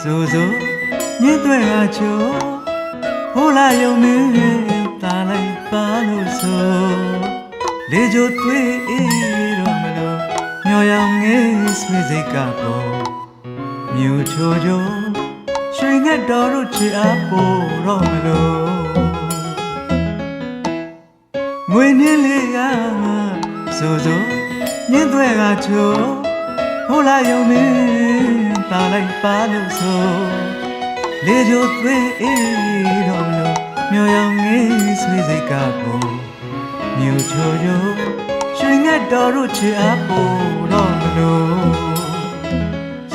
ဆိုညစ်တွေဟာချိုးဟိုလာယုံမင်းတာလိုက်ပါလို့ဆိုလေကြိုသွေးအေးတော့မလို့မျောရောင်ငယ်ဆွေးစိတ်ကပေါ်မြူချိုချိုရွှေငှက်တော်တို့ချစ်အားပို့တော့မလို့ငွေနှင်းလေးရဆိုညစ်တွေကချိုးဟိုလာယုံမင်းတာလိုက်ပါလို့ဆိုလေကြိုသွေးအေးတော့မလို့မျောရောင်ငယ်ဆွေးစိတ်ကပေါ်မြူချိုချိုရွှေငှက်တော်တို့ချစ်အားပို့တော့မလို့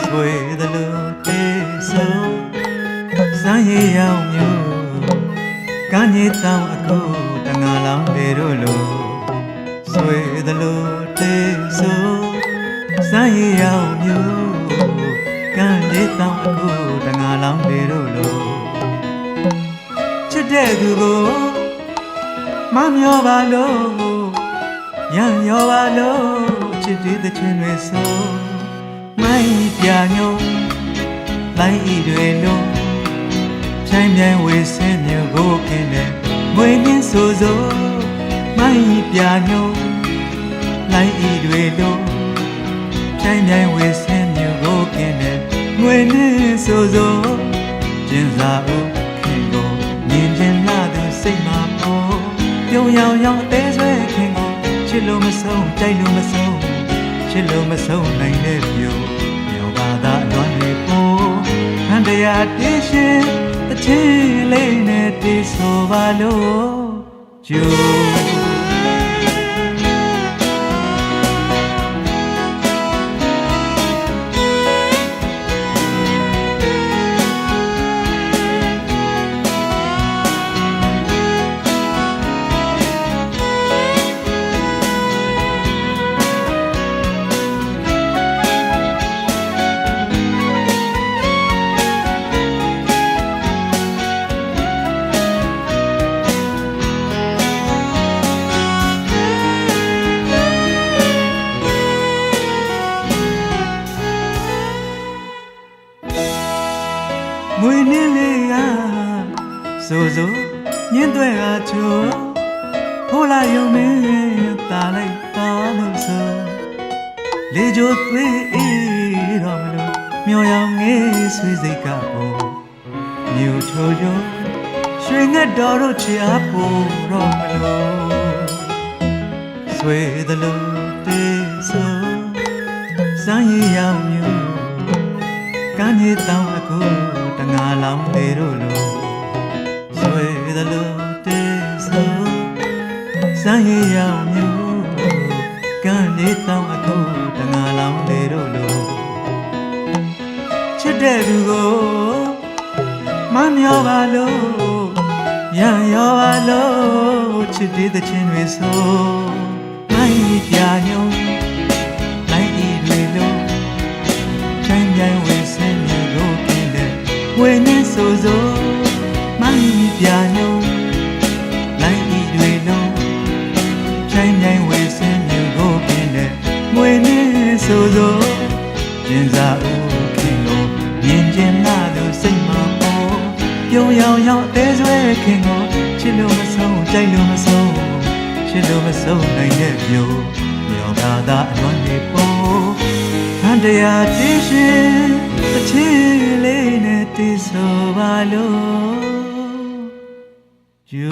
ဆွေသလိုတေးဆိုစမ်းရည်ရောင်မျိုးကမ်းကြီးတောင်အခုတငါလောင်လေတို့လို့ဆွေသလိုတေးဆိုစမ်းရည်ရောင်မျိုးကမ်းကြီးတောင်အခုတငါလောင်လေတို့လို့ချစ်တဲ့သူကိုမမျောပါလို့ရံရောပါလို့ချစ်တဲ့ချင်းတွေဆိုမိုင်းပြညုံလိုက်ဤတွေလုံးဖြိုင်းပြိုင်ဝေးဆင်းမျိုးကိုခင်းတဲ့ငွေနှင်းဆိုမိုင်းပြညုံလိုက်ဤတွေလုံးဖြိုင်းပြိုင်ဝေးဆင်းမျိုးကိုခင်းတဲ့ငွေနှင်းဆိုကျင်စာဦးခင်ကိုမြင်ချင်လာသူစိတ်မှာပေါ်ပြုံရောင်ရောင်အသေးဆွဲခင်ကိုချစ်လို့မဆုံးကြိုက်လို့မဆုံးချစ်လို့မဆုံးနိုင်တဲ့ပြိုမြောပါသာအလွမ်းလေးပေါ်ဟန်တရားတင်းရှင်တချင်းလေးနဲ့တီးဆိုပါလို့ကျိုးငွေနှင်းလေးကဆိုညင်းတွေကချိုးဟိုလာယုံမင်းတာလိုက်ပါလို့ဆိုလေကြိုသွေးအေးတော့မလို့မျောရောင်ငယ်ဆွေးစိတ်ကပေါ်မြူချိုချိုရွှေငှက်တော်တို့ချစ်အားပို့တော့မလို့ဆွေသလိုတေးဆိုစမ်းရည်ရောင်မြူကမ်းကြီးတောင်အခုတငါလောင်လေတို့လို့ဆွေသလိုတေးဆိုစမ်းရည်ရောင်မျိုးကမ်းကြီးတောင်အခုတငါလောင်လေတို့လို့ချစ်တဲ့သူကိုမမျောပါလို့ရံရောပါလို့ချစ်တဲ့ချင်းတွေဆိုလိုက်ပြညုံလိုက်ဤတွေလို့ချမ်းပြိုင်ဝေးစင်းမျိုးကိုခင်းတဲ့ဝေနှင်းဆိုမိုင်းပြညုံလိုက်ဤတွေလုံးချမ်းပြိုင်ဝေးစင်းမျိုးကိုခင်းတဲ့ဝေနှင်းဆိုကျင်စာဦးခင်ကိုမြင်ချင်လာသူစိတ်မှာပေါ်ပြုံရောင်ရောင်အသေးဆွဲခင်ကိုချစ်လို့မဆုံးကြိုက်လို့မဆုံးချစ်လို့မဆုံးနိုင်တဲ့ပြိုမြော်ကားသာအလွန်နေပေါ်ဟန်တရားတင်းရှင်တချင်းလေးနဲ့တီးဆိုပါလို့ယူ